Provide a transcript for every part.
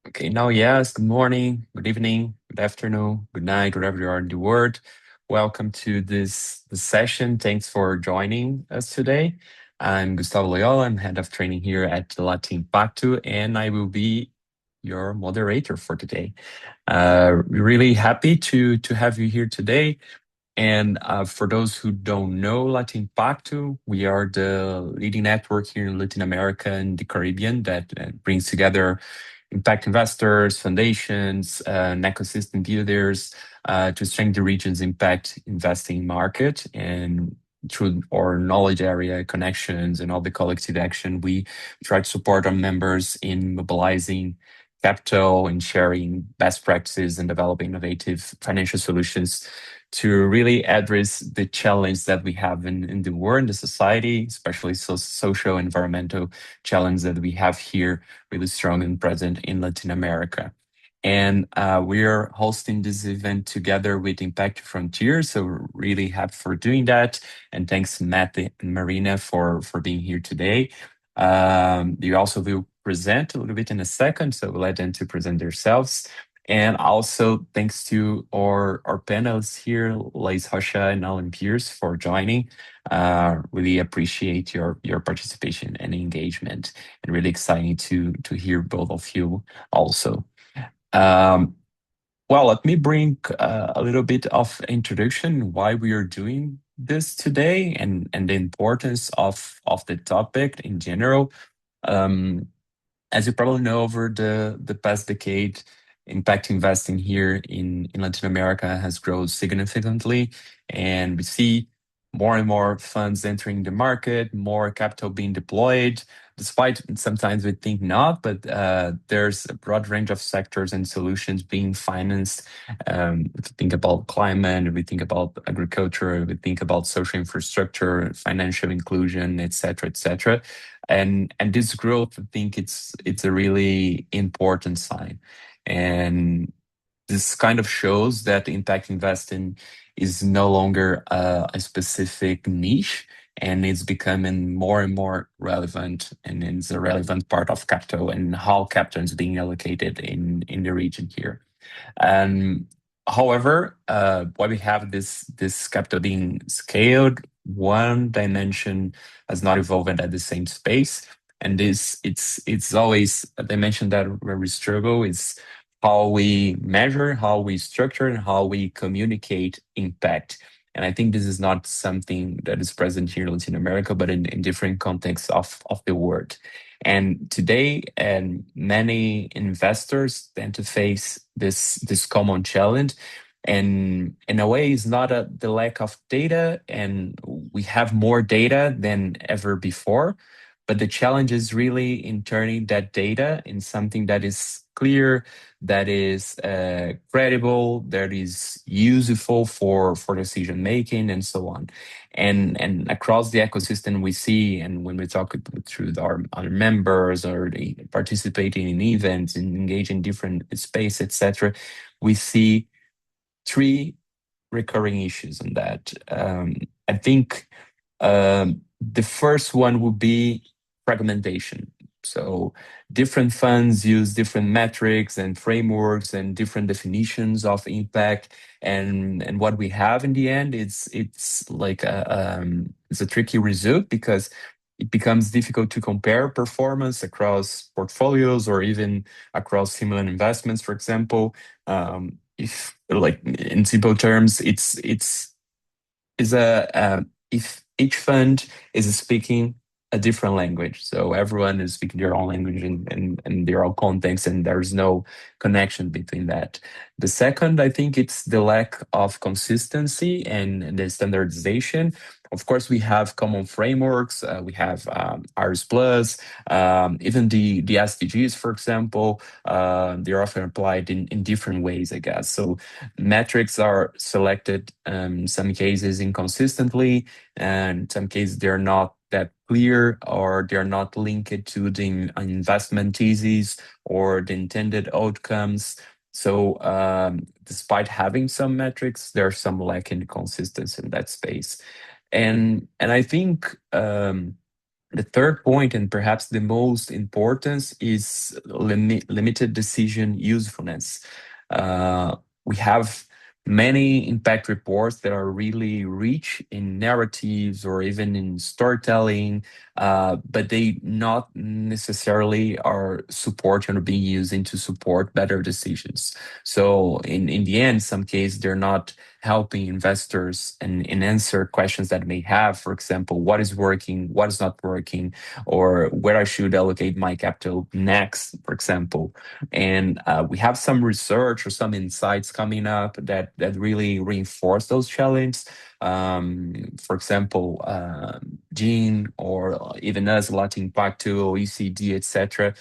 Okay, now, yes, good morning, good evening, good afternoon, good night, wherever you are in the world. Welcome to this session. Thanks for joining us today. I'm Gustavo Loyola. I'm head of training here at Latin Pacto, and I will be your moderator for today. We're really happy to have you here today. And for those who don't know Latin Pacto, we are the leading network here in Latin America and the Caribbean that brings together impact investors, foundations, and ecosystem builders to strengthen the region's impact investing market. And through our knowledge area connections and all the collective action, we try to support our members in mobilizing capital and sharing best practices and developing innovative financial solutions to really address the challenge that we have in the world, in the society, especially social environmental challenge that we have here really strong and present in Latin America. And we are hosting this event together with Impact Frontiers. So we're really happy for doing that. And thanks, Matt and Marina, for being here today. You also will present a little bit in a second, so we'll let them to present themselves. And also thanks to our panelists here, Lace Rocha and Alan Pierce, for joining. Really appreciate your participation and engagement, and really exciting to hear both of you also. Um, well, let me bring a little bit of introduction why we are doing this today and the importance of the topic in general. Um, as you probably know, over the past decade, impact investing here in Latin America has grown significantly, and we see more and more funds entering the market, more capital being deployed. Despite sometimes we think not, but there's a broad range of sectors and solutions being financed. If you think about climate, if we think about agriculture, if we think about social infrastructure, financial inclusion, etc., etc. And this growth, I think it's a really important sign. And this kind of shows that impact investing is no longer a specific niche, and it's becoming more and more relevant, and it's a relevant part of capital and how capital is being allocated in the region here. And however, while we have this capital being scaled, one dimension has not evolved at the same space. And this it's always a dimension that where we struggle is how we measure, how we structure, and how we communicate impact. And I think this is not something that is present here in Latin America, but in different contexts of the world. And today, and many investors tend to face this common challenge. And in a way, it's not the lack of data, and we have more data than ever before. But the challenge is really in turning that data in something that is clear, that is credible, that is useful for decision making, and so on. And across the ecosystem we see, and when we talk through our members or participating in events and engage in different space, etc., we see three recurring issues on that. I think the first one would be fragmentation. So different funds use different metrics and frameworks and different definitions of impact. And what we have in the end, it's like it's a tricky result because it becomes difficult to compare performance across portfolios or even across similar investments. For example, if like in simple terms, it's is a if each fund is speaking a different language, so everyone is speaking their own language and their own context, and there's no connection between that. The second, I think, it's the lack of consistency and the standardization. Of course, we have common frameworks. We have RS Plus, even the SDGs, for example. They're often applied in different ways, I guess. So metrics are selected in some cases inconsistently, and in some cases they're not that clear, or they're not linked to the investment thesis or the intended outcomes. So despite having some metrics, there's some lack in consistency in that space. And I think The third point, and perhaps the most important, is limited decision usefulness. Uh, we have many impact reports that are really rich in narratives or even in storytelling, but they not necessarily are supporting or being used to support better decisions. So in the end, some case they're not helping investors and answer questions that may have, for example, what is working, what is not working, or where I should allocate my capital next, for example. And we have some research or some insights coming up that really reinforce those challenges. For example, Gene or even us, Latin Pacto, OECD, etc.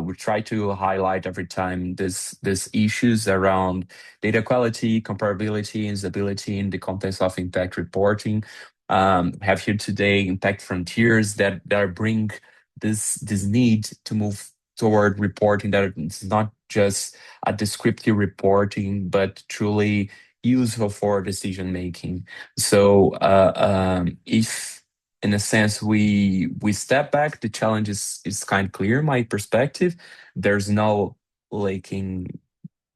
We try to highlight every time this issues around data quality, comparability, and stability in the context of impact reporting. Have here today impact frontiers that bring this need to move toward reporting that it's not just a descriptive reporting, but truly useful for decision making. So, if in a sense we step back, the challenge is kind of clear. My perspective, there's no lacking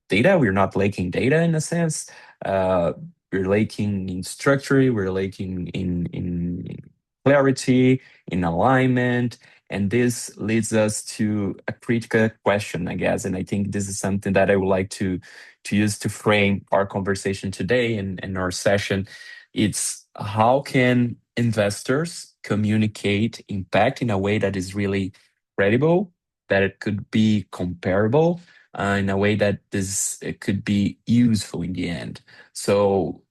data. We're not lacking data in a sense. Uh, we're lacking in structure. We're lacking in clarity, in alignment. And this leads us to a critical question, I guess. And I think this is something that I would like to use to frame our conversation today and our session. It's how can investors communicate impact in a way that is really credible, that it could be comparable, in a way that this it could be useful in the end. So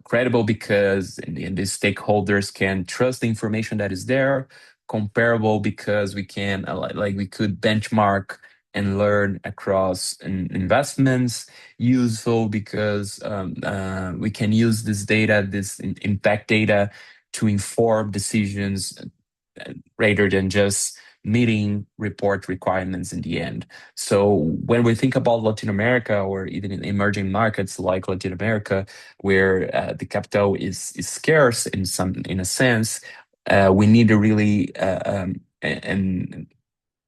credible because the stakeholders can trust the information that is there. Comparable because we can like we could benchmark and learn across investments. Useful because we can use this data, this impact data, to inform decisions rather than just meeting report requirements in the end. So when we think about Latin America or even in emerging markets like Latin America, where the capital is scarce in a sense, we need to really and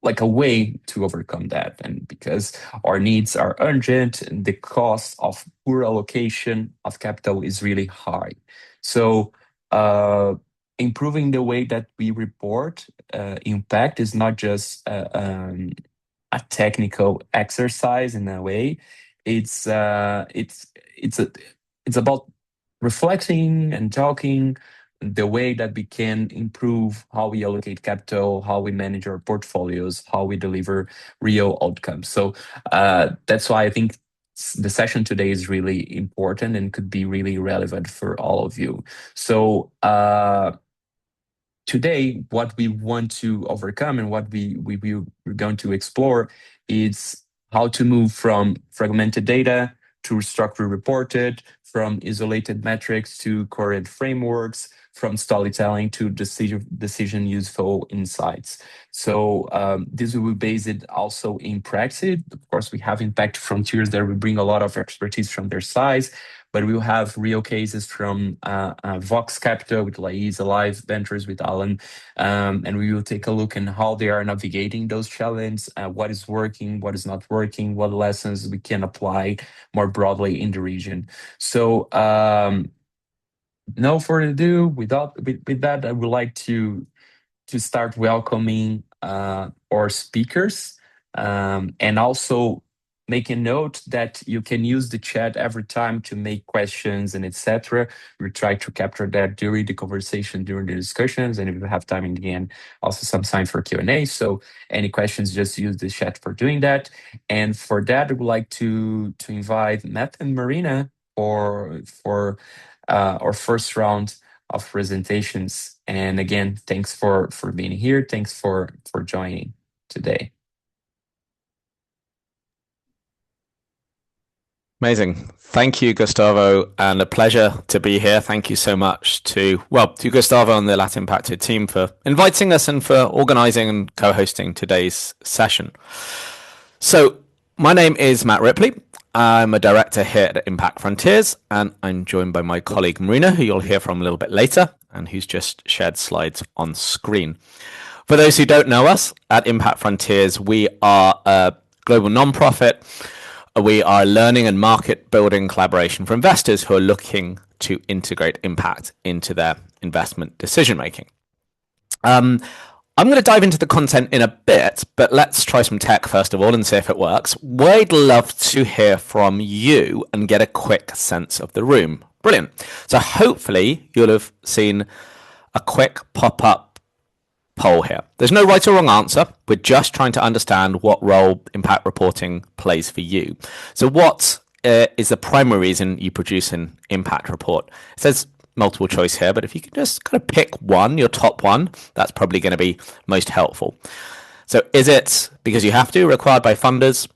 like a way to overcome that. And because our needs are urgent, the cost of poor allocation of capital is really high. So, uh, improving the way that we report impact is not just a technical exercise in a way. It's a it's about reflecting and talking the way that we can improve how we allocate capital, how we manage our portfolios, how we deliver real outcomes. So that's why I think the session today is really important and could be really relevant for all of you. So today, what we want to overcome and what we're going to explore is how to move from fragmented data to structure reported, from isolated metrics to coherent frameworks, from storytelling to decision useful insights. So this will be based also in practice. Of course, we have impact frontiers that will bring a lot of expertise from their sides, but we will have real cases from Vox Capital with Laiz, Alive Ventures with Alan, and we will take a look at how they are navigating those challenges, what is working, what is not working, what lessons we can apply more broadly in the region. So, no further ado, with that, I would like to start welcoming our speakers, and also make a note that you can use the chat every time to make questions and etc. We try to capture that during the conversation, during the discussions, and if we have time in the end, also some time for Q&A. So any questions, just use the chat for doing that. And for that, I would like to invite Matt and Marina for our first round of presentations. And again, thanks for being here. Thanks for joining today. Amazing. Thank you, Gustavo, and a pleasure to be here. Thank you so much to Gustavo and the Latin Pacto team for inviting us and for organizing and co-hosting today's session. So my name is Matt Ripley. I'm a director here at Impact Frontiers, and I'm joined by my colleague Marina, who you'll hear from a little bit later, and who's just shared slides on screen. For those who don't know us, at Impact Frontiers, we are a global nonprofit. We are a learning and market building collaboration for investors who are looking to integrate impact into their investment decision making. I'm going to dive into the content in a bit, but let's try some tech first of all and see if it works. We'd love to hear from you and get a quick sense of the room. Brilliant. So hopefully you'll have seen a quick pop-up poll here. There's no right or wrong answer. We're just trying to understand what role impact reporting plays for you. So what is the primary reason you produce an impact report? It says multiple choice here, but if you can just kind of pick one, your top one, that's probably going to be most helpful. So is it because you have to, required by funders?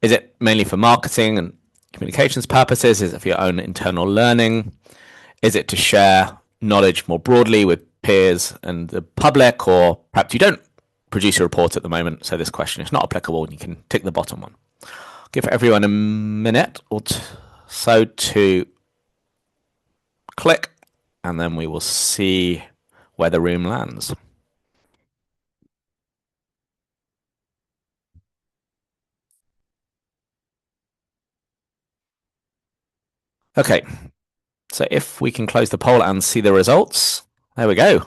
Is it mainly for marketing and communications purposes? Is it for your own internal learning? Is it to share knowledge more broadly with peers and the public? Or perhaps you don't produce a report at the moment, so this question is not applicable and you can tick the bottom one. I'll give everyone a minute or so to click, and then we will see where the room lands. Okay, so if we can close the poll and see the results, there we go.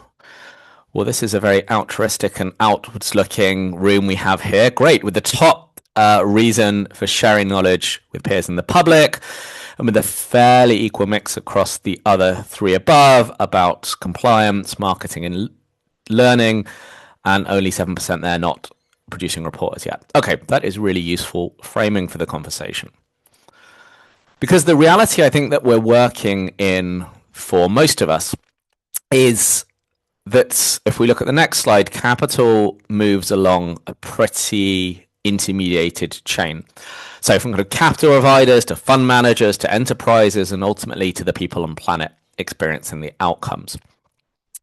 Well, this is a very altruistic and outwards looking room we have here. Great, with the top reason for sharing knowledge with peers in the public, and with a fairly equal mix across the other three above about compliance, marketing, and learning, and only 7% there not producing reports yet. Okay, that is really useful framing for the conversation. Because the reality I think that we're working in for most of us is that if we look at the next slide, capital moves along a pretty intermediated chain. So from kind of capital providers to fund managers to enterprises and ultimately to the people on planet experiencing the outcomes.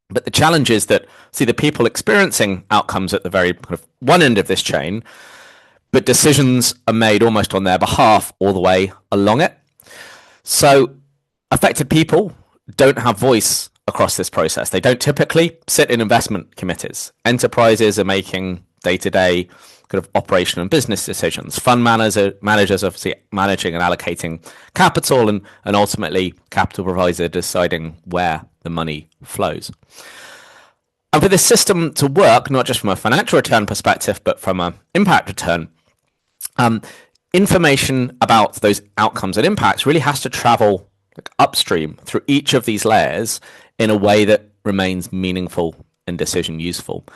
But the challenge is that, see, the people experiencing outcomes at the very kind of one end of this chain, but decisions are made almost on their behalf all the way along it. So affected people don't have voice across this process. They don't typically sit in investment committees. Enterprises are making day-to-day kind of operational and business decisions. Fund managers obviously managing and allocating capital, and ultimately capital providers deciding where the money flows. And for this system to work, not just from a financial return perspective, but from an impact return, information about those outcomes and impacts really has to travel upstream through each of these layers in a way that remains meaningful and decision useful.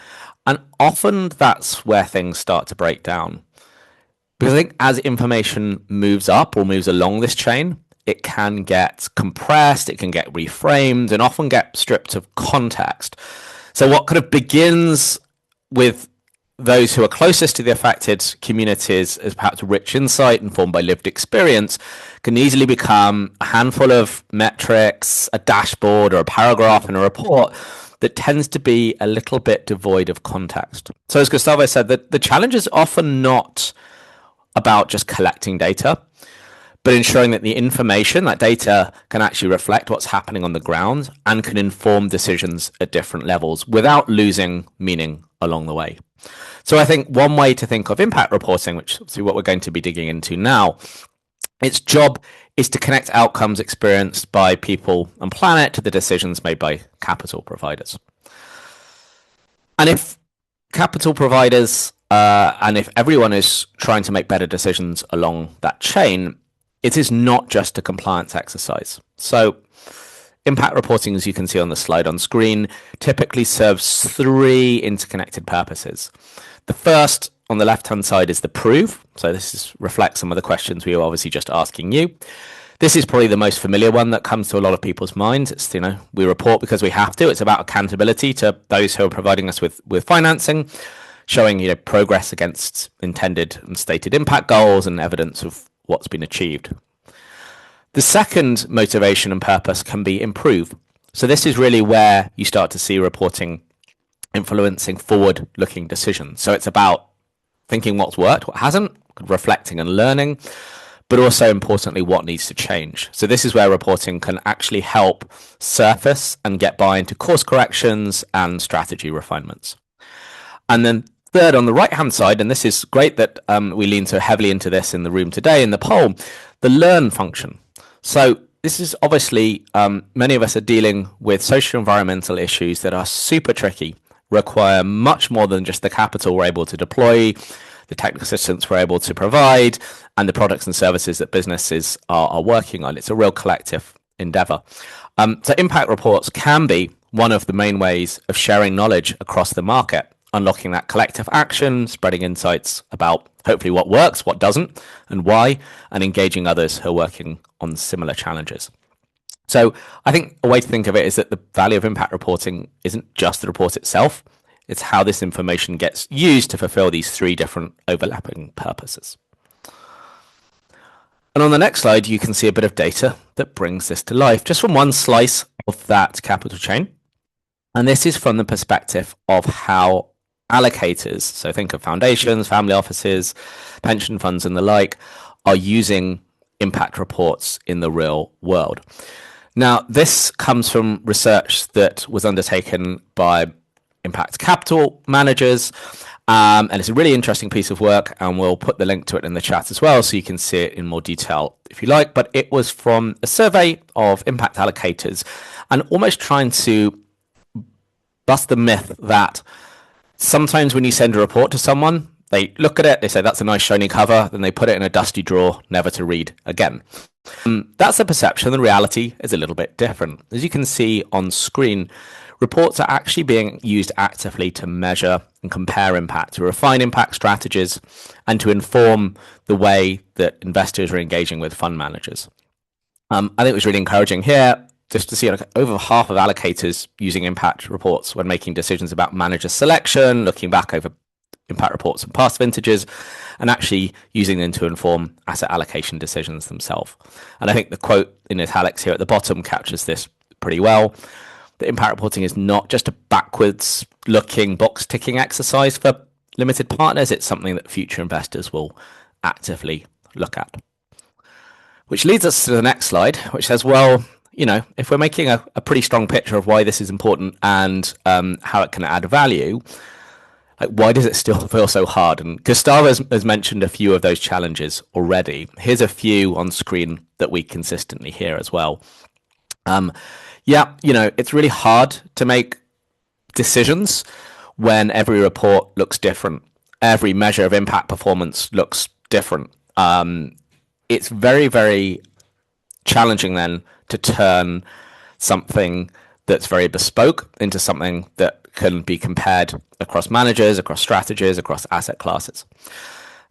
And often that's where things start to break down. Because I think as information moves up or moves along this chain, it can get compressed, it can get reframed, and often get stripped of context. So what kind of begins with those who are closest to the affected communities as perhaps rich insight informed by lived experience can easily become a handful of metrics, a dashboard, or a paragraph in a report that tends to be a little bit devoid of context. So as Gustavo said, the challenge is often not about just collecting data, but ensuring that the information, that data, can actually reflect what's happening on the ground and can inform decisions at different levels without losing meaning along the way. So I think one way to think of impact reporting, which is what we're going to be digging into now, its job is to connect outcomes experienced by people and planet to the decisions made by capital providers. And if capital providers and if everyone is trying to make better decisions along that chain, it is not just a compliance exercise. So impact reporting, as you can see on the slide on screen, typically serves three interconnected purposes. The first on the left-hand side is the prove. So this reflects some of the questions we were obviously just asking you. This is probably the most familiar one that comes to a lot of people's minds. It's, we report because we have to. It's about accountability to those who are providing us with financing, showing, progress against intended and stated impact goals and evidence of what's been achieved. The second motivation and purpose can be improve. So this is really where you start to see reporting influencing forward-looking decisions. So it's about thinking what's worked, what hasn't, reflecting and learning, but also importantly, what needs to change. So this is where reporting can actually help surface and get buy-in to course corrections and strategy refinements. And then third, on the right-hand side, and this is great that we lean so heavily into this in the room today in the poll, the learn function. So this is obviously, many of us are dealing with social environmental issues that are super tricky, require much more than just the capital we're able to deploy, the technical assistance we're able to provide, and the products and services that businesses are working on. It's a real collective endeavor. So impact reports can be one of the main ways of sharing knowledge across the market, unlocking that collective action, spreading insights about hopefully what works, what doesn't, and why, and engaging others who are working on similar challenges. So I think a way to think of it is that the value of impact reporting isn't just the report itself, it's how this information gets used to fulfill these three different overlapping purposes. And on the next slide, you can see a bit of data that brings this to life, just from one slice of that capital chain. And this is from the perspective of how allocators, so think of foundations, family offices, pension funds, and the like, are using impact reports in the real world. Now, this comes from research that was undertaken by impact capital managers, and it's a really interesting piece of work, and we'll put the link to it in the chat as well so you can see it in more detail if you like. But it was from a survey of impact allocators and almost trying to bust the myth that sometimes when you send a report to someone, they look at it, they say that's a nice shiny cover, then they put it in a dusty drawer, never to read again. That's the perception. The reality is a little bit different. As you can see on screen, reports are actually being used actively to measure and compare impact, to refine impact strategies, and to inform the way that investors are engaging with fund managers. I think it was really encouraging here just to see over half of allocators using impact reports when making decisions about manager selection, looking back over impact reports from past vintages, and actually using them to inform asset allocation decisions themselves. And I think the quote in italics here at the bottom captures this pretty well. The impact reporting is not just a backwards looking box ticking exercise for limited partners. It's something that future investors will actively look at. Which leads us to the next slide, which says, well, you know, if we're making a pretty strong picture of why this is important and how it can add value, like, why does it still feel so hard? And Gustavo has mentioned a few of those challenges already. Here's a few on screen that we consistently hear as well. Yeah, you know, it's really hard to make decisions when every report looks different. Every measure of impact performance looks different. It's very, very challenging then to turn something that's very bespoke into something that can be compared across managers, across strategies, across asset classes.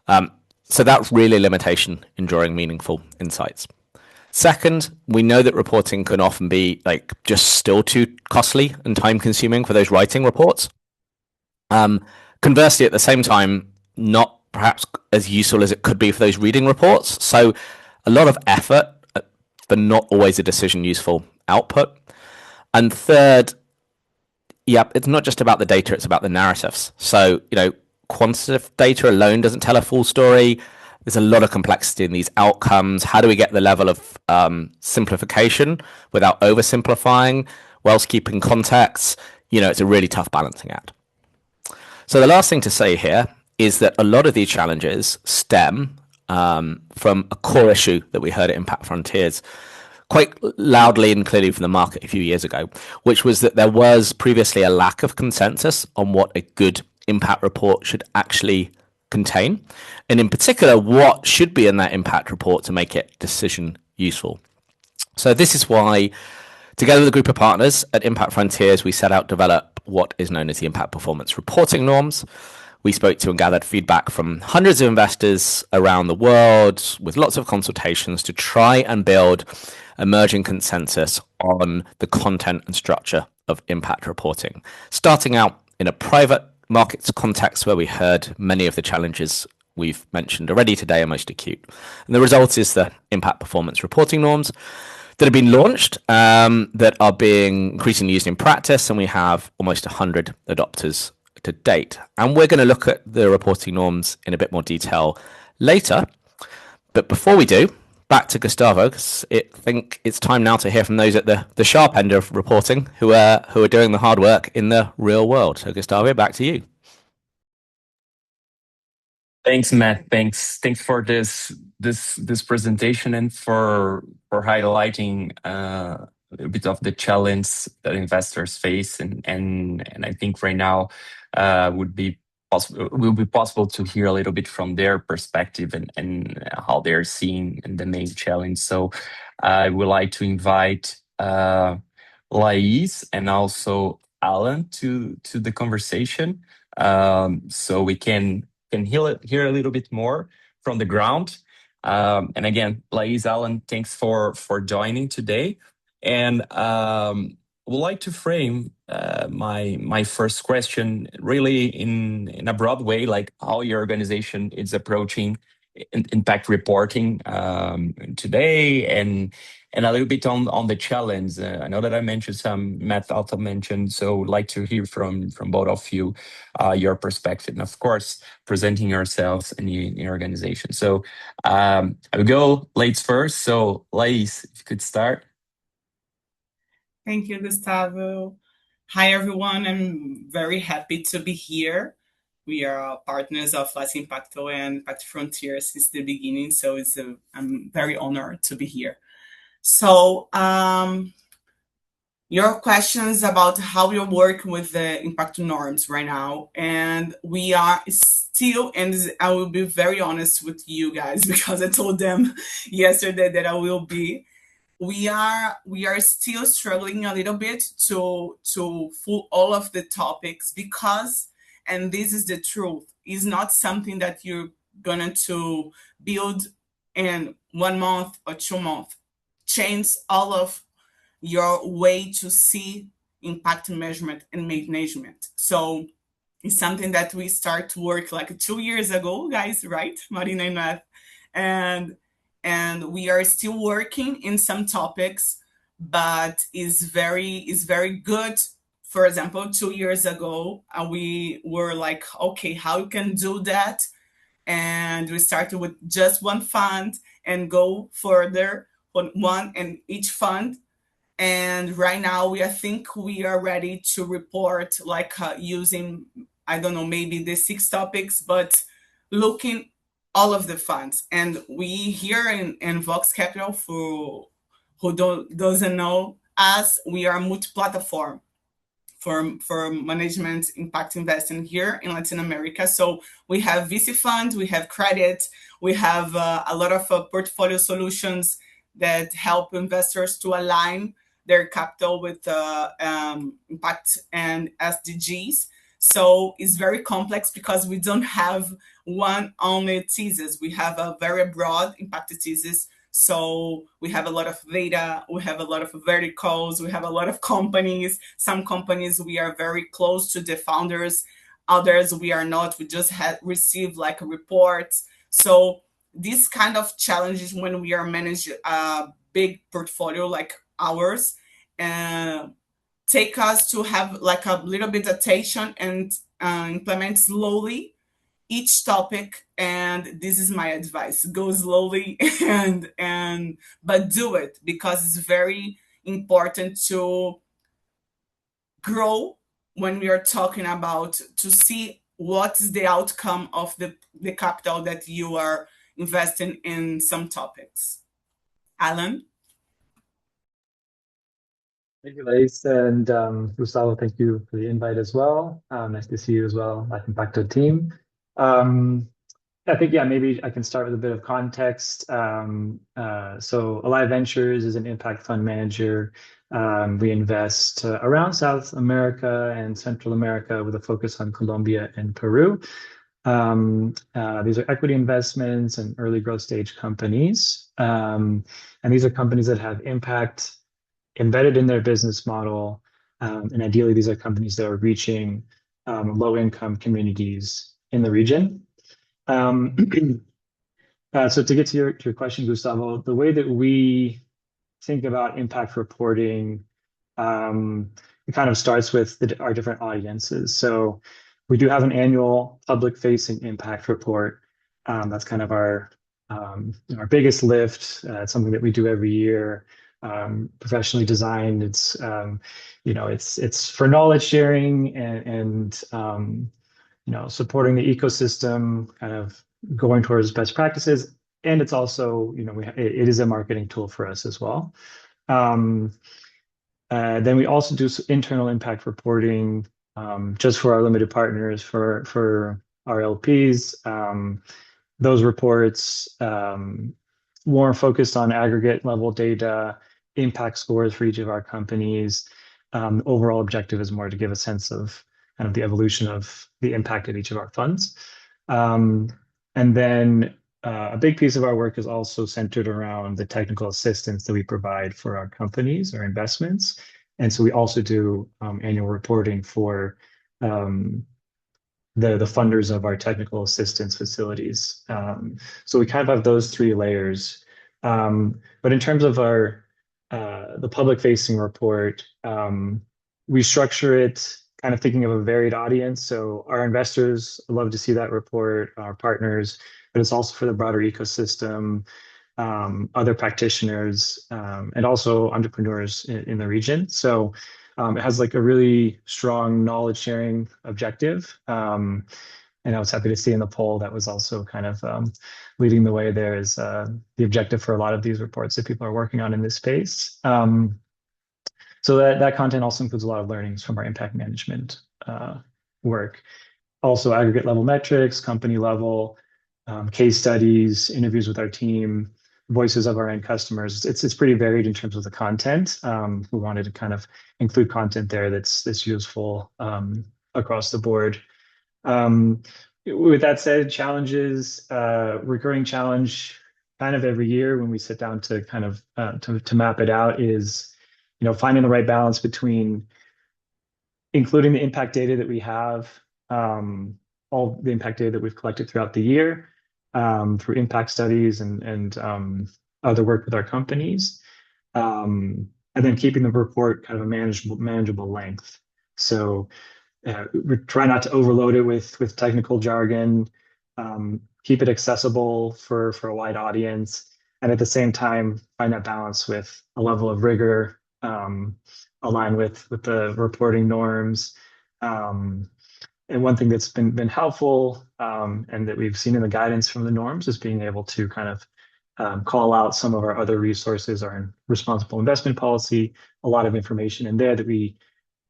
So that's really a limitation in drawing meaningful insights. Second, we know that reporting can often be like just still too costly and time consuming for those writing reports. Conversely, at the same time, not perhaps as useful as it could be for those reading reports. So a lot of effort, but not always a decision useful output. And third, yeah, it's not just about the data, it's about the narratives. So, you know, quantitative data alone doesn't tell a full story. There's a lot of complexity in these outcomes. How do we get the level of simplification without oversimplifying, whilst keeping context? You know, it's a really tough balancing act. So the last thing to say here is that a lot of these challenges stem from a core issue that we heard at Impact Frontiers quite loudly and clearly from the market a few years ago, which was that there was previously a lack of consensus on what a good impact report should actually contain, and in particular, what should be in that impact report to make it decision useful. So this is why, together with a group of partners at Impact Frontiers, we set out to develop what is known as the impact performance reporting norms. We spoke to and gathered feedback from hundreds of investors around the world with lots of consultations to try and build emerging consensus on the content and structure of impact reporting, starting out in a private markets context where we heard many of the challenges we've mentioned already today are most acute. And the result is the impact performance reporting norms that have been launched, that are being increasingly used in practice, and we have almost 100 adopters to date. And we're going to look at the reporting norms in a bit more detail later. But before we do, back to Gustavo, 'cause I think it's time now to hear from those at the sharp end of reporting who are doing the hard work in the real world. So Gustavo, back to you. Thanks, Matt. Thanks for this presentation and for highlighting a little bit of the challenge that investors face, and I think right now would be possible will be possible to hear a little bit from their perspective and how they're seeing the main challenge. So I would like to invite Lais and also Alan to the conversation, so we can hear a little bit more from the ground. And again, Lais, Alan, thanks for joining today. And would like to frame my first question really in a broad way, like how your organization is approaching impact reporting today, and a little bit on the challenge. I know that I mentioned some, Matt also mentioned, so would like to hear from both of you your perspective, and of course presenting yourselves and your organization. So I will go Lais first. So Lais, if you could start. Thank you, Gustavo. Hi, everyone. I'm very happy to be here. We are partners of Las Impacto and Impact Frontier since the beginning, so I'm very honored to be here. So, your questions about how we work with the impact norms right now, and we are still, and I will be very honest with you guys because I told them yesterday that I will be. We are still struggling a little bit to full all of the topics because, and this is the truth, is not something that you're gonna to build in 1 month or 2 months. Change all of your way to see impact measurement and management. So it's something that we start to work like 2 years ago, guys, right? Marina and Matt. And we are still working in some topics, but is very good. For example, 2 years ago, we were like, okay, how we can do that? And we started with just one fund and go further on one and each fund. And right now I think we are ready to report like using, I don't know, maybe the 6 topics, but looking all of the funds. And we here in Vox Capital, for who doesn't know us, we are multi-platform for management impact investing here in Latin America. So we have VC funds, we have credit, we have a lot of portfolio solutions that help investors to align their capital with impact and SDGs. So it's very complex because we don't have one only thesis. We have a very broad impact thesis. So we have a lot of data, we have a lot of verticals, we have a lot of companies. Some companies we are very close to the founders, others we are not. We just had received like a report. So these kind of challenges when we are managing a big portfolio like ours, uh, take us to have like a little bit of attention and implement slowly each topic. And this is my advice: go slowly and but do it, because it's very important to grow when we are talking about to see what is the outcome of the capital that you are investing in some topics. Alan. Thank you, Lace. And Gustavo, thank you for the invite as well. Nice to see you as well, Life Impacto team. I think, yeah, maybe I can start with a bit of context. So Alive Ventures is an impact fund manager. We invest around South America and Central America with a focus on Colombia and Peru. These are equity investments and early growth stage companies. And these are companies that have impact embedded in their business model. And ideally, these are companies that are reaching low-income communities in the region. So to get to your question, Gustavo, the way that we think about impact reporting, it kind of starts with our different audiences. So we do have an annual public-facing impact report. That's kind of our our biggest lift. It's something that we do every year, professionally designed. It's for knowledge sharing and supporting the ecosystem, kind of going towards best practices. And it's also, it is a marketing tool for us as well. Um, then we also do internal impact reporting, just for our limited partners, for our LPs. Those reports, more focused on aggregate level data, impact scores for each of our companies. Overall objective is more to give a sense of kind of the evolution of the impact of each of our funds. And then a big piece of our work is also centered around the technical assistance that we provide for our companies or investments. And so we also do annual reporting for the funders of our technical assistance facilities. So we kind of have those three layers. But in terms of the public facing report, we structure it kind of thinking of a varied audience. So our investors love to see that report, our partners, but it's also for the broader ecosystem, other practitioners, and also entrepreneurs in the region. So it has like a really strong knowledge sharing objective. And I was happy to see in the poll that was also kind of leading the way there is the objective for a lot of these reports that people are working on in this space. So that content also includes a lot of learnings from our impact management work. Also aggregate level metrics, company level, case studies, interviews with our team, voices of our end customers. It's pretty varied in terms of the content. We wanted to kind of include content there that's useful across the board. With that said, challenges, recurring challenge kind of every year when we sit down to kind of to map it out is, finding the right balance between including the impact data that we have, all the impact data that we've collected throughout the year, through impact studies and other work with our companies, and then keeping the report kind of a manageable length. So we try not to overload it with technical jargon, keep it accessible for a wide audience, and at the same time find that balance with a level of rigor, aligned with the reporting norms. And one thing that's been helpful, and that we've seen in the guidance from the norms, is being able to kind of call out some of our other resources, our responsible investment policy, a lot of information in there that we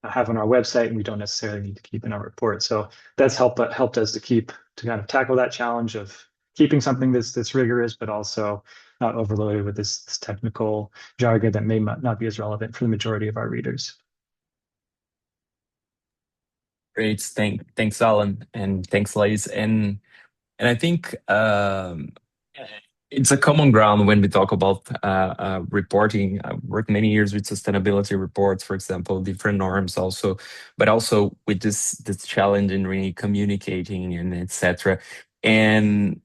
have on our website and we don't necessarily need to keep in our report. So that's helped us to kind of tackle that challenge of keeping something that's rigorous, but also not overloaded with this technical jargon that may not be as relevant for the majority of our readers. Great. Thanks, Alan, and thanks, Lays. And I think it's a common ground when we talk about reporting. I worked many years with sustainability reports, for example, different norms also, but also with this challenge in really communicating and etc. And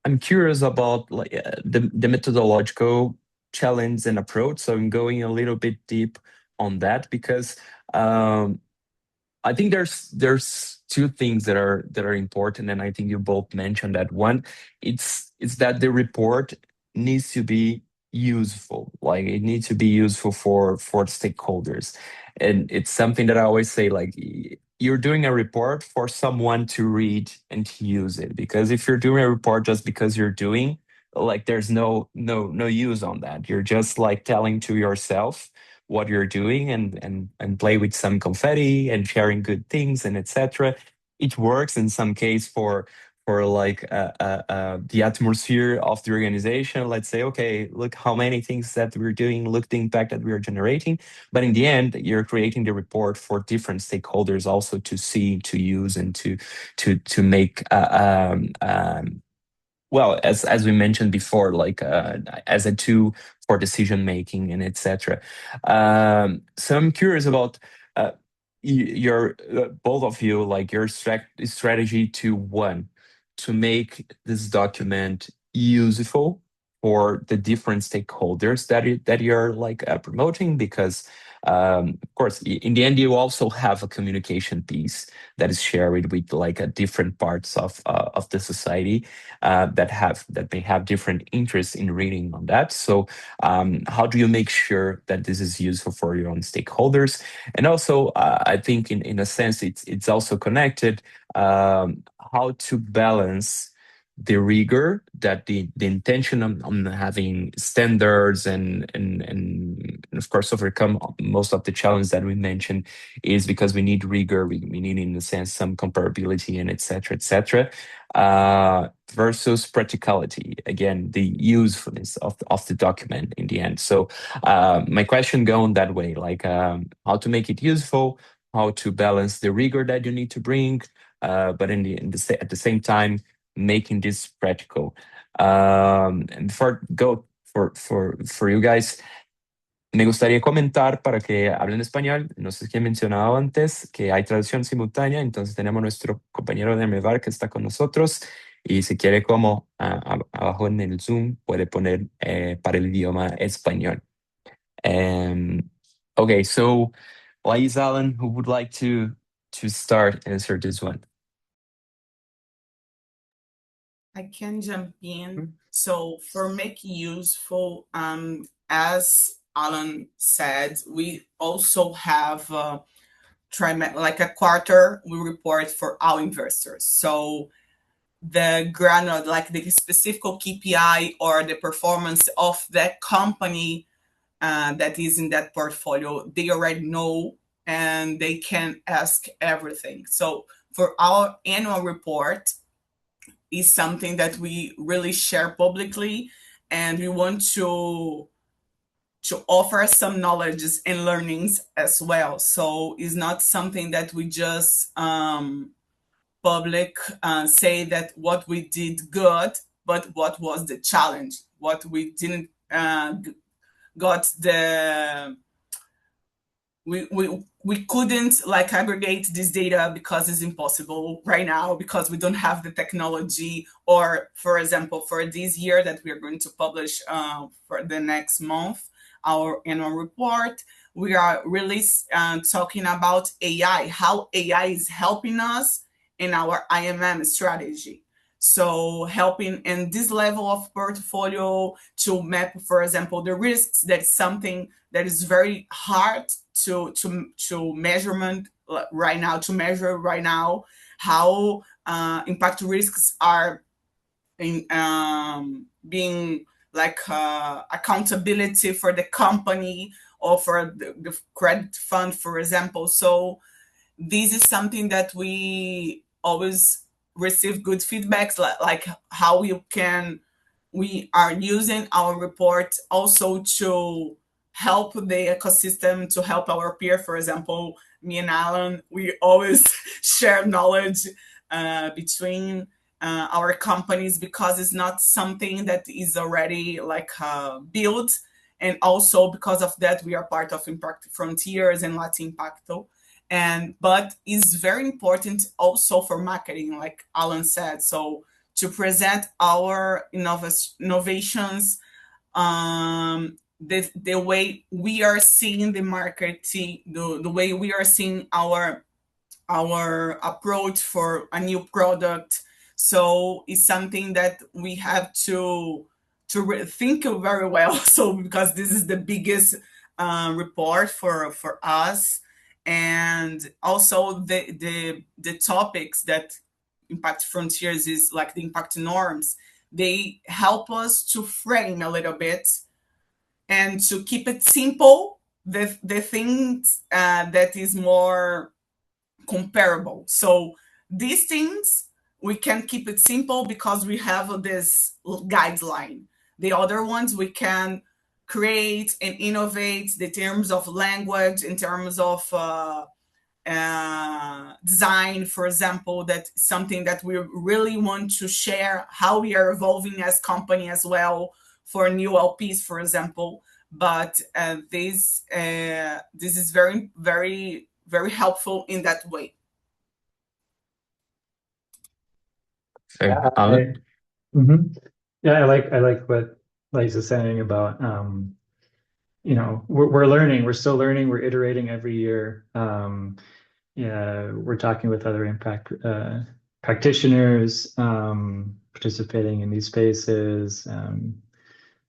I'm curious about like the methodological challenge and approach. So I'm going a little bit deep on that because um, I think there's two things that are important, and I think you both mentioned that. One, it's that the report needs to be useful, like it needs to be useful for stakeholders, and it's something that I always say, like you're doing a report for someone to read and to use it, because if you're doing a report just because you're doing, like there's no use on that. You're just like telling to yourself what you're doing and play with some confetti and sharing good things and etc. It works in some case for like the atmosphere of the organization. Let's say, okay, look how many things that we're doing, look the impact that we're generating. But in the end, you're creating the report for different stakeholders also to see, to use, and to make well, as we mentioned before, like as a tool for decision making and etc. So I'm curious about your both of you, like your strategy to one, to make this document useful for the different stakeholders that you're like promoting, because Of course, in the end, you also have a communication piece that is shared with like different parts of the society that may have different interests in reading on that. So, how do you make sure that this is useful for your own stakeholders? And also, I think in a sense, it's also connected. How to balance the rigor that the intention on having standards and of course overcome most of the challenge that we mentioned is because we need rigor, we need in a sense some comparability and etc versus practicality, again the usefulness of the document in the end. So my question going that way, like how to make it useful, how to balance the rigor that you need to bring, but at the same time making this practical. And before go for you guys, me gustaría comentar para que hablen español. No sé quién mencionado antes que hay traducción simultánea, entonces tenemos nuestro compañero de Mevar que está con nosotros y si quiere como abajo en el Zoom puede poner para el idioma español. Okay, so Lais, Alan, who would like to start answer this one? I can jump in. So for make useful, as Alan said, we also have like a quarter we report for our investors. So the granular, like the specific KPI or the performance of that company that is in that portfolio, they already know and they can ask everything. So for our annual report, is something that we really share publicly, and we want to offer some knowledges and learnings as well. So it's not something that we just public say that what we did good, but what was the challenge, what we didn't got the we couldn't like aggregate this data because it's impossible right now because we don't have the technology. Or for example, for this year that we are going to publish for the next month, our annual report, we are really talking about AI, how AI is helping us in our IMM strategy. So helping in this level of portfolio to map, for example, the risks. That's something that is very hard to measurement right now, to measure right now how impact risks are in, being like accountability for the company or for the credit fund, for example. So this is something that we always receive good feedbacks, like how we are using our report also to help the ecosystem, to help our peer. For example, me and Alan, we always share knowledge between our companies because it's not something that is already like built. And also because of that, we are part of Impact Frontiers and Latin Impacto. But it's very important also for marketing, like Alan said. So to present our innovations, the way we are seeing the marketing, the way we are seeing our approach for a new product. So it's something that we have to think very well. So because this is the biggest report for us, and also the topics that Impact Frontiers is like the impact norms. They help us to frame a little bit and to keep it simple. The things that is more comparable. So these things we can keep it simple because we have this guideline. The other ones we can create and innovate the terms of language, in terms of design, for example. That's something that we really want to share, how we are evolving as company as well for new LPs, for example. But this is very, very, very helpful in that way. Yeah, Alan? I like what Lisa is saying about we're learning. We're still learning. We're iterating every year. Yeah, we're talking with other impact practitioners, participating in these spaces,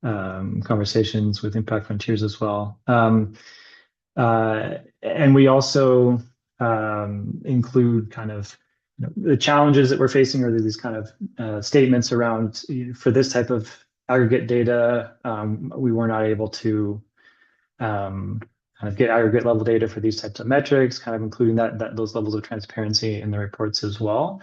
conversations with Impact Frontiers as well. And we also include kind of the challenges that we're facing, or these kind of statements around for this type of aggregate data. We were not able to kind of get aggregate level data for these types of metrics, kind of including those levels of transparency in the reports as well.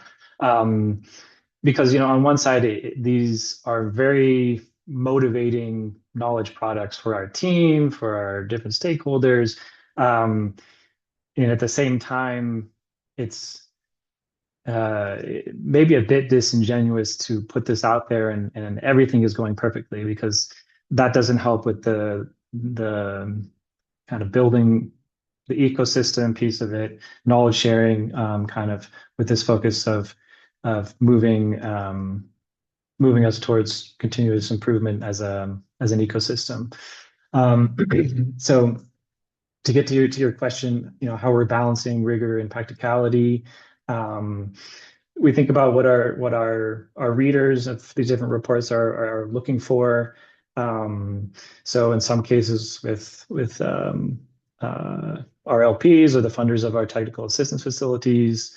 Because on one side, these are very motivating knowledge products for our team, for our different stakeholders. And at the same time, it's maybe a bit disingenuous to put this out there and everything is going perfectly, because that doesn't help with the kind of building the ecosystem piece of it, knowledge sharing, kind of with this focus of moving us towards continuous improvement as an ecosystem. So to get to your question, how we're balancing rigor and practicality. We think about what our readers of these different reports are looking for. So in some cases with our LPs or the funders of our technical assistance facilities,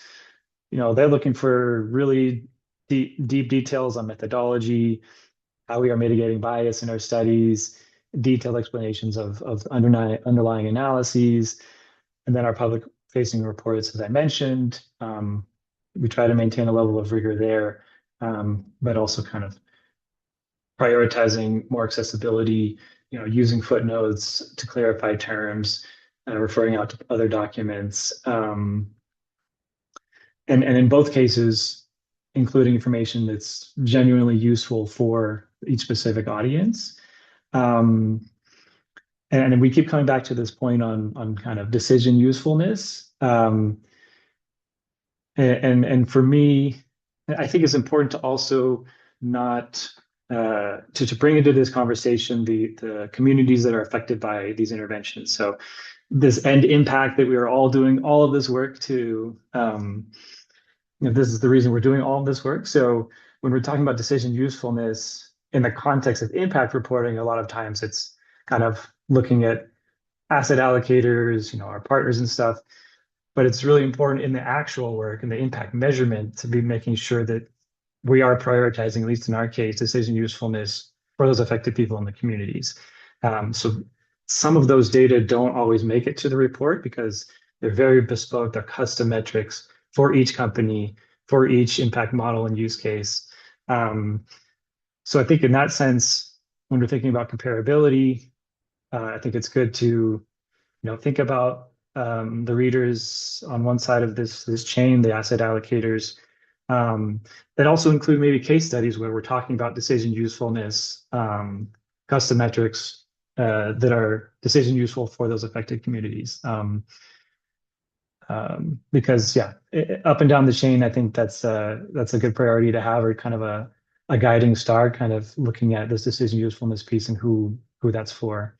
they're looking for really deep details on methodology, how we are mitigating bias in our studies, detailed explanations of underlying analyses, and then our public-facing reports, as I mentioned. We try to maintain a level of rigor there, but also kind of prioritizing more accessibility, using footnotes to clarify terms, referring out to other documents. And in both cases, including information that's genuinely useful for each specific audience. And we keep coming back to this point on kind of decision usefulness. And for me, I think it's important to also not to bring into this conversation the communities that are affected by these interventions. So this end impact that we are all doing all of this work to, this is the reason we're doing all of this work. So when we're talking about decision usefulness in the context of impact reporting, a lot of times it's kind of looking at asset allocators, our partners and stuff. But it's really important in the actual work and the impact measurement to be making sure that we are prioritizing, at least in our case, decision usefulness for those affected people in the communities. So some of those data don't always make it to the report because they're very bespoke, they're custom metrics for each company, for each impact model and use case. So I think in that sense, when we're thinking about comparability, I think it's good to think about the readers on one side of this chain, the asset allocators, that also include maybe case studies where we're talking about decision usefulness, custom metrics that are decision useful for those affected communities. Because up and down the chain, I think that's a good priority to have, or kind of a guiding star, kind of looking at this decision usefulness piece and who that's for.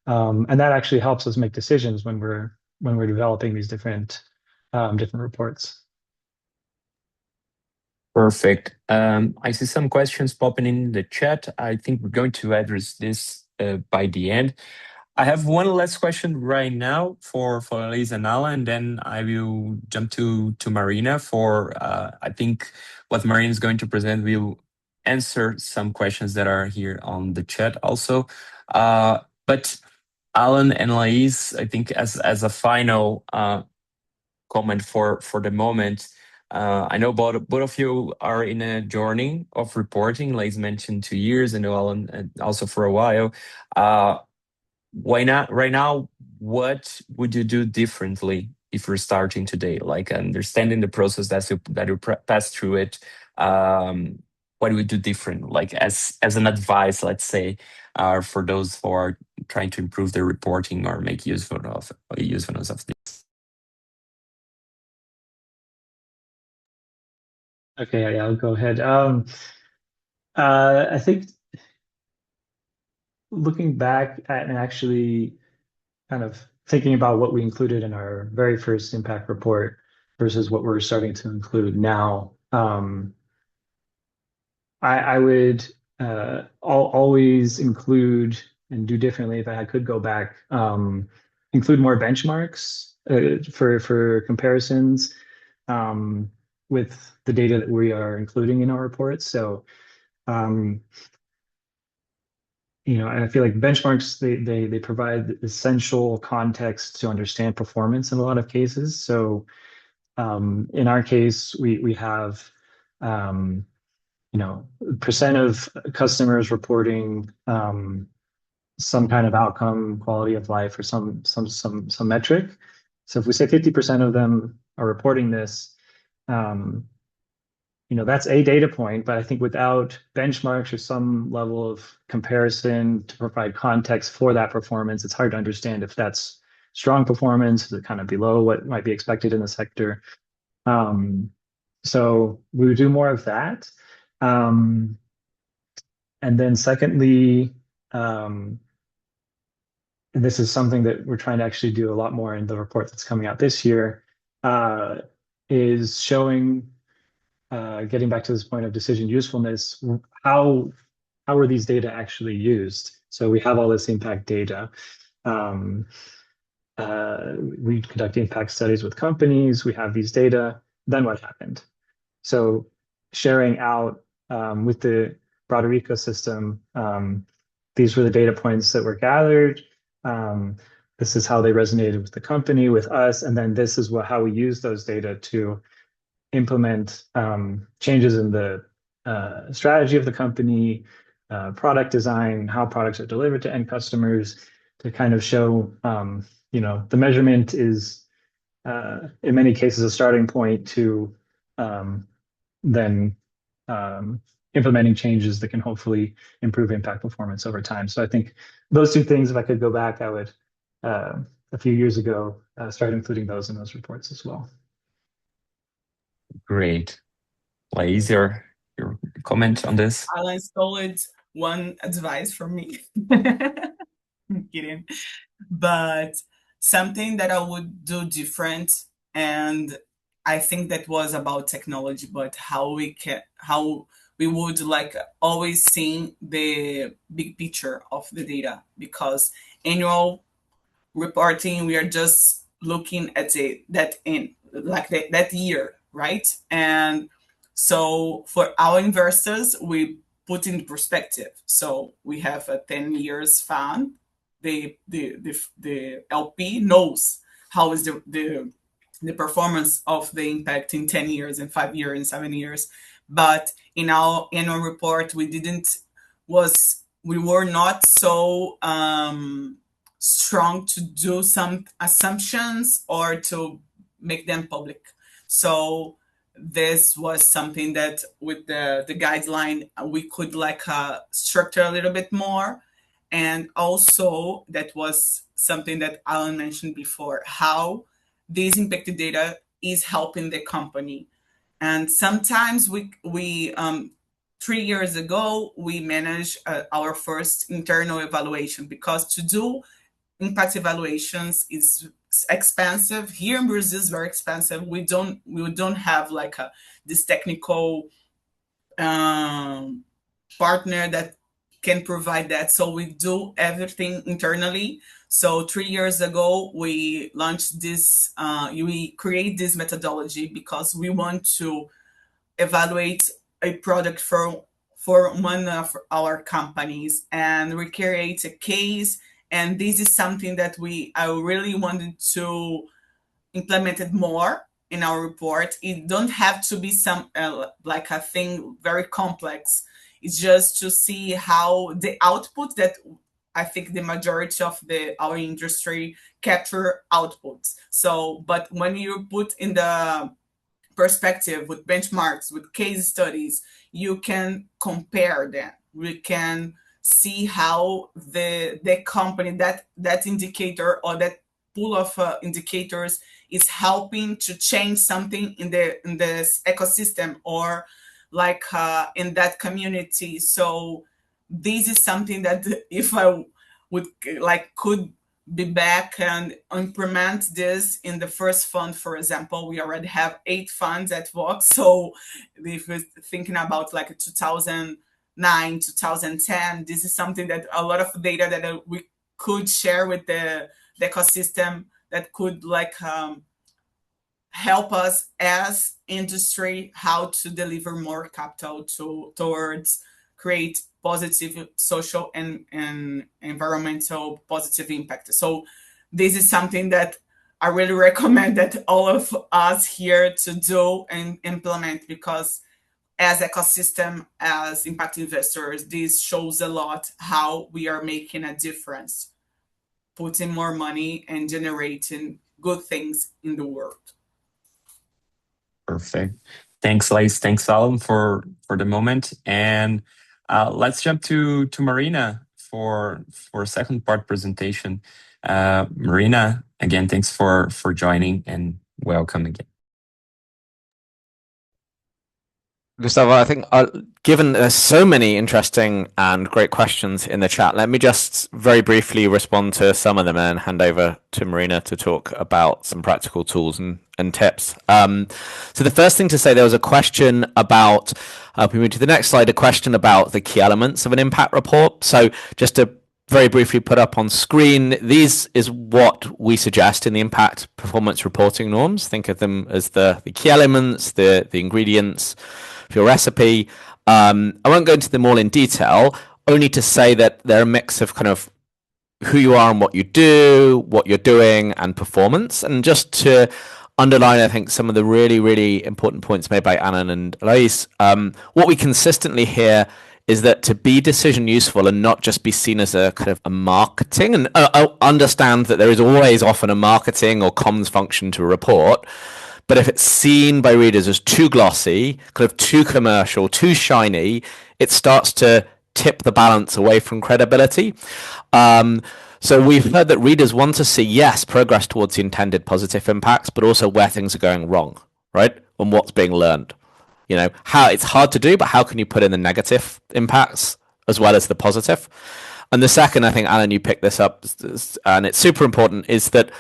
And that actually helps us make decisions when we're developing these different reports. Perfect. I see some questions popping in the chat. I think we're going to address this by the end. I have one last question right now for Elise and Alan, and then I will jump to Marina for, I think what Marina is going to present will answer some questions that are here on the chat also. But Alan and Elise, I think as a final comment for the moment, I know both of you are in a journey of reporting. Elise mentioned 2 years, I know Alan also for a while. Why not right now? What would you do differently if you're starting today? Like understanding the process that you pass through it. What do we do different? Like as an advice, let's say, for those who are trying to improve their reporting or make usefulness of this. Okay, yeah, I'll go ahead. I think looking back at and actually kind of thinking about what we included in our very first impact report versus what we're starting to include now, I would always include and do differently if I could go back. Include more benchmarks for comparisons with the data that we are including in our reports. So, um, and I feel like benchmarks they provide essential context to understand performance in a lot of cases. So, in our case, we have um, percent of customers reporting some kind of outcome, quality of life, or some metric. So if we say 50% of them are reporting this, um, that's a data point, but I think without benchmarks or some level of comparison to provide context for that performance, it's hard to understand if that's strong performance, is it kind of below what might be expected in the sector. So we would do more of that. Um, and then secondly, and this is something that we're trying to actually do a lot more in the report that's coming out this year, is showing, getting back to this point of decision usefulness, how are these data actually used? So we have all this impact data. Um, we conduct impact studies with companies. We have these data. Then what happened? So sharing out with the broader ecosystem, these were the data points that were gathered. This is how they resonated with the company, with us, and then this is how we use those data to implement changes in the strategy of the company, product design, how products are delivered to end customers, to kind of show, the measurement is in many cases a starting point to then implementing changes that can hopefully improve impact performance over time. So I think those two things, if I could go back, I would, a few years ago, start including those in those reports as well. Great. Laís, your comment on this? Alan stole one advice from me. I'm kidding. But something that I would do different, and I think that was about technology, but how we would like always seeing the big picture of the data, because annual reporting we are just looking at that year, right? And so for our investors we put in perspective. So we have a 10 years fund. The LP knows how is the performance of the impact in 10 years and 5 years and 7 years. But in our annual report we were not so strong to do some assumptions or to make them public. So this was something that with the guideline we could like structure a little bit more. And also that was something that Alan mentioned before, how this impacted data is helping the company. And sometimes we 3 years ago we managed our first internal evaluation, because to do impact evaluations is expensive. Here in Brazil is very expensive. We don't have like this technical partner that can provide that. So we do everything internally. So 3 years ago, we launched this, we create this methodology because we want to evaluate a product for one of our companies, and we create a case. And this is something that I really wanted to implement it more in our report. It don't have to be some like a thing very complex. It's just to see how the output that I think the majority of our industry capture outputs. So, but when you put in the perspective with benchmarks, with case studies, you can compare them. We can see how the company, that indicator or that pool of indicators is helping to change something in this ecosystem or like in that community. So this is something that if I would could be back and implement this in the first fund, for example, we already have 8 funds at Vox. So if we're thinking about 2009, 2010, this is something that a lot of data that we could share with the ecosystem that could help us as industry how to deliver more capital towards create positive social and environmental positive impact. So this is something that I really recommend that all of us here to do and implement, because as ecosystem, as impact investors, this shows a lot how we are making a difference, putting more money and generating good things in the world. Perfect. Thanks, Lace. Thanks, Alan, for the moment. And let's jump to Marina for a second part presentation. Marina, again, thanks for joining and welcome again. Gustavo, I think given there's so many interesting and great questions in the chat, let me just very briefly respond to some of them and hand over to Marina to talk about some practical tools and tips. So the first thing to say, there was a question about, if we move to the next slide, a question about the key elements of an impact report. So just to very briefly put up on screen, these is what we suggest in the impact performance reporting norms. Think of them as the key elements, the ingredients for your recipe. I won't go into them all in detail, only to say that they're a mix of kind of who you are and what you do, what you're doing, and performance. And just to underline, I think, some of the really, really important points made by Annan and Lois, what we consistently hear is that to be decision useful and not just be seen as a kind of a marketing, and understand that there is always often a marketing or comms function to a report, but if it's seen by readers as too glossy, kind of too commercial, too shiny, it starts to tip the balance away from credibility. So we've heard that readers want to see, yes, progress towards the intended positive impacts, but also where things are going wrong, right? And what's being learned. You know, how it's hard to do, but how can you put in the negative impacts as well as the positive? And the second, I think, Alan, you picked this up, and it's super important, is that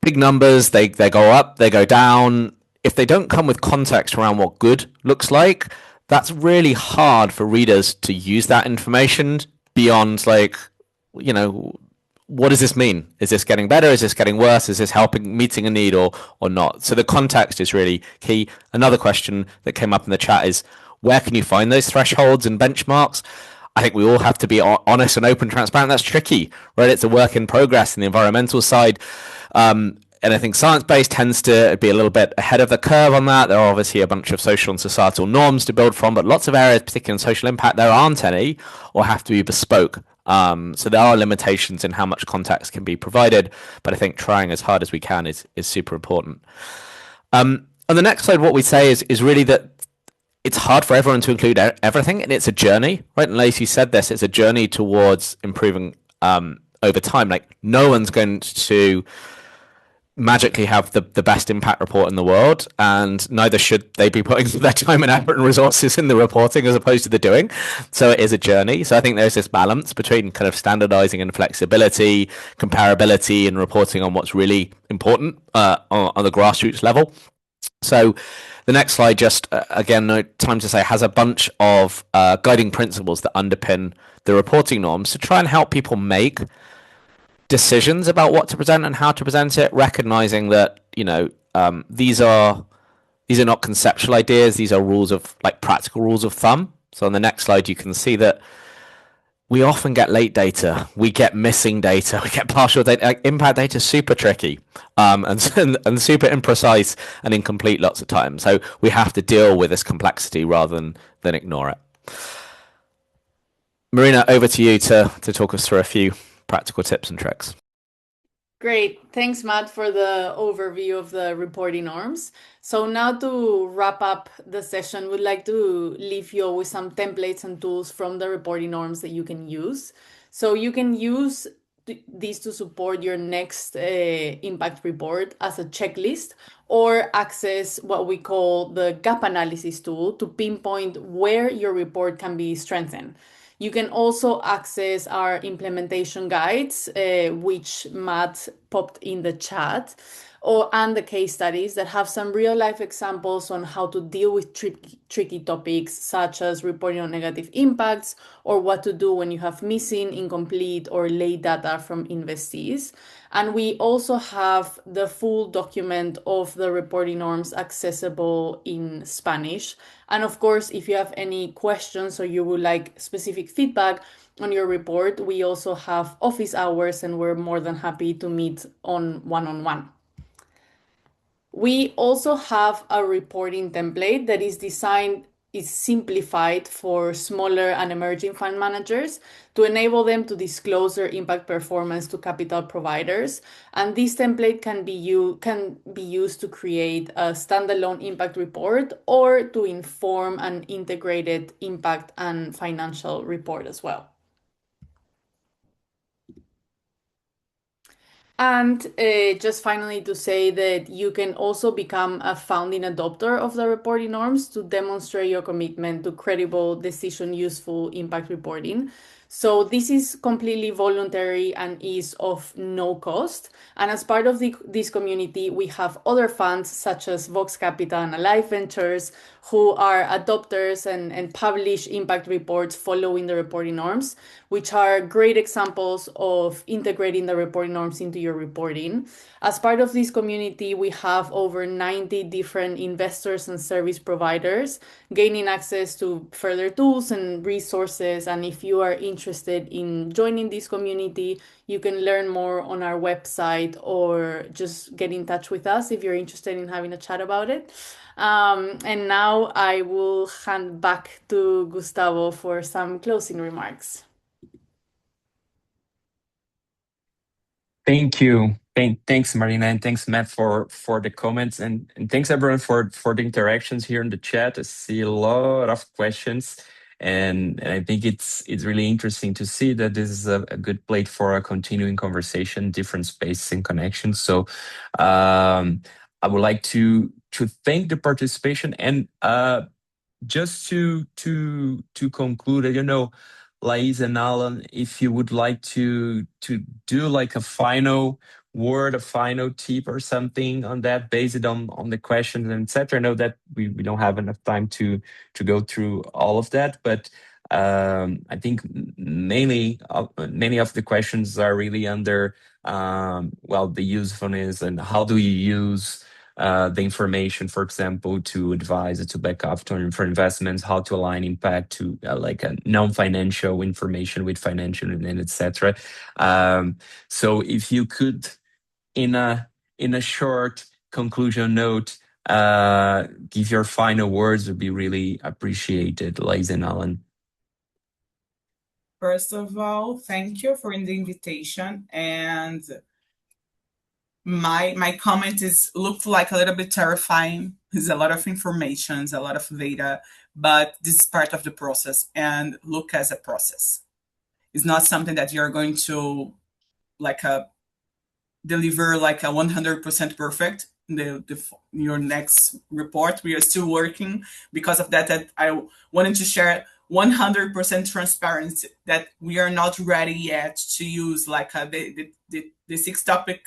big numbers, they go up, they go down. If they don't come with context around what good looks like, that's really hard for readers to use that information beyond, like, you know, what does this mean? Is this getting better? Is this getting worse? Is this helping, meeting a need or not? So the context is really key. Another question that came up in the chat is, where can you find those thresholds and benchmarks? I think we all have to be honest and open, transparent. That's tricky, right? It's a work in progress in the environmental side. And I think science-based tends to be a little bit ahead of the curve on that. There are obviously a bunch of social and societal norms to build from, but lots of areas, particularly in social impact, there aren't any or have to be bespoke. So there are limitations in how much context can be provided, but I think trying as hard as we can is super important. On the next slide, what we say is really that it's hard for everyone to include everything, and it's a journey, right? And Lacey said this, it's a journey towards improving over time. Like, no one's going to magically have the best impact report in the world, and neither should they be putting their time and effort and resources in the reporting as opposed to the doing. So it is a journey. So I think there's this balance between kind of standardizing and flexibility, comparability, and reporting on what's really important on the grassroots level. So the next slide, just again, no time to say, has a bunch of guiding principles that underpin the reporting norms to try and help people make decisions about what to present and how to present it, recognizing that, you know, these are not conceptual ideas. These are rules of, like, practical rules of thumb. So on the next slide, you can see that we often get late data, we get missing data, we get partial data. Impact data is super tricky, and super imprecise and incomplete lots of times. So we have to deal with this complexity rather than ignore it. Marina, over to you to talk us through a few practical tips and tricks. Great. Thanks, Matt, for the overview of the reporting norms. So now to wrap up the session, we'd like to leave you with some templates and tools from the reporting norms that you can use. So you can use these to support your next impact report as a checklist, or access what we call the gap analysis tool to pinpoint where your report can be strengthened. You can also access our implementation guides, which Matt popped in the chat, and the case studies that have some real life examples on how to deal with tricky topics such as reporting on negative impacts or what to do when you have missing, incomplete, or late data from investees. And we also have the full document of the reporting norms accessible in Spanish. And of course, if you have any questions or you would like specific feedback on your report, we also have office hours and we're more than happy to meet on one-on-one. We also have a reporting template that is simplified for smaller and emerging fund managers to enable them to disclose their impact performance to capital providers. And this template can be used to create a standalone impact report or to inform an integrated impact and financial report as well. And just finally to say that you can also become a founding adopter of the reporting norms to demonstrate your commitment to credible, decision useful impact reporting. So this is completely voluntary and is of no cost. And as part of this community, we have other funds such as Vox Capital and Alive Ventures who are adopters and publish impact reports following the reporting norms, which are great examples of integrating the reporting norms into your reporting. As part of this community, we have over 90 different investors and service providers gaining access to further tools and resources. And if you are interested in joining this community, you can learn more on our website or just get in touch with us if you're interested in having a chat about it. And now I will hand back to Gustavo for some closing remarks. Thank you. Thanks, Marina, and thanks, Matt, for the comments, and thanks everyone for the interactions here in the chat. I see a lot of questions, and I think it's really interesting to see that this is a good plate for a continuing conversation, different spaces and connections. So, I would like to thank the participation and just to conclude, Lais and Alan, if you would like to do like a final word, a final tip or something on that, based on the questions and etc. I know that we don't have enough time to go through all of that, but I think many of the questions are really under the usefulness and how do you use the information, for example, to advise, to back up for investments, how to align impact to like a non-financial information with financial and etc. So if you could, in a short conclusion note, give your final words, would be really appreciated, Liz and Alan. First of all, thank you for the invitation. And my comment looked like a little bit terrifying. There's a lot of information, a lot of data, but this is part of the process, and look as a process. It's not something that you're going to deliver like a 100% perfect your next report. We are still working. Because of that I wanted to share 100% transparency that we are not ready yet to use like the sixth topic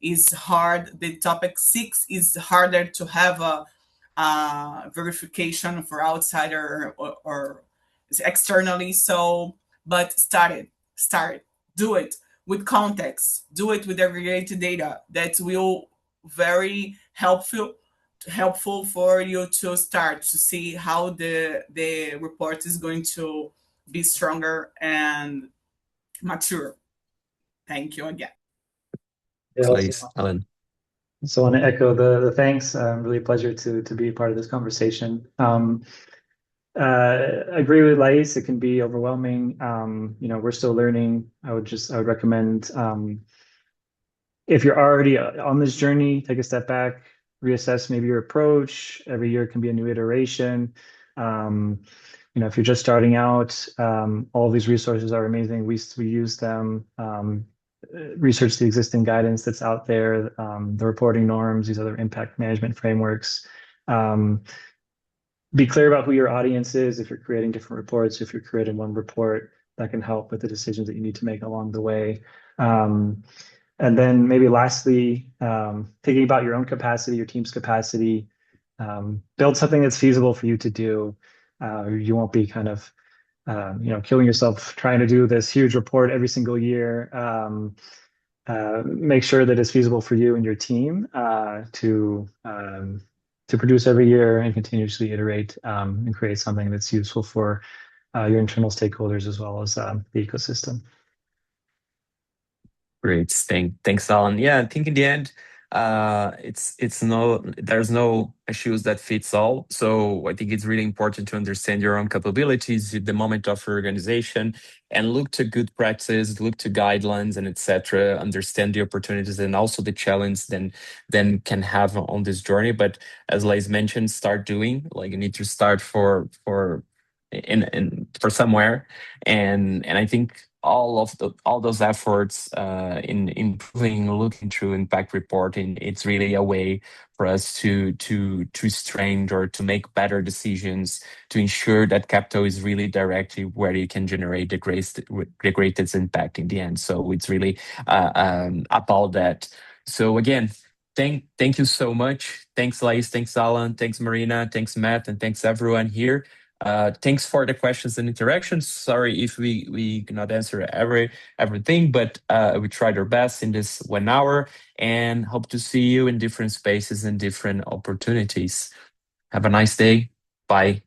is hard. The topic 6 is harder to have a verification for outsider or externally. So, but start, do it with context, do it with aggregated data. That will very helpful for you to start to see how the report is going to be stronger and mature. Thank you again. Please, Alan. So I want to echo the thanks. Really a pleasure to be a part of this conversation. I agree with Lais. It can be overwhelming. We're still learning. I would recommend, if you're already on this journey, take a step back, reassess maybe your approach. Every year can be a new iteration. If you're just starting out, all these resources are amazing. We use them. Research the existing guidance that's out there, the reporting norms, these other impact management frameworks. be clear about who your audience is. If you're creating different reports, if you're creating one report, that can help with the decisions that you need to make along the way. And then maybe lastly, thinking about your own capacity, your team's capacity, build something that's feasible for you to do. You won't be kind of killing yourself trying to do this huge report every single year. Make sure that it's feasible for you and your team to produce every year and continuously iterate and create something that's useful for your internal stakeholders as well as the ecosystem. Great. Thanks, Alan. Yeah, I think in the end, there's no shoes that fits all. So I think it's really important to understand your own capabilities at the moment of your organization and look to good practices, look to guidelines and etc. Understand the opportunities and also the challenge then can have on this journey. But as Lays mentioned, start doing. Like you need to start for somewhere, and I think all those efforts in improving, looking through impact reporting, it's really a way for us to strengthen or to make better decisions to ensure that capital is really directly where you can generate the greatest impact in the end. So it's really about that. So again, thank you so much. Thanks, Laís. Thanks, Alan. Thanks, Marina. Thanks, Matt, and thanks everyone here. Thanks for the questions and interactions. Sorry if we cannot answer everything, but we tried our best in this 1 hour and hope to see you in different spaces and different opportunities. Have a nice day. Bye.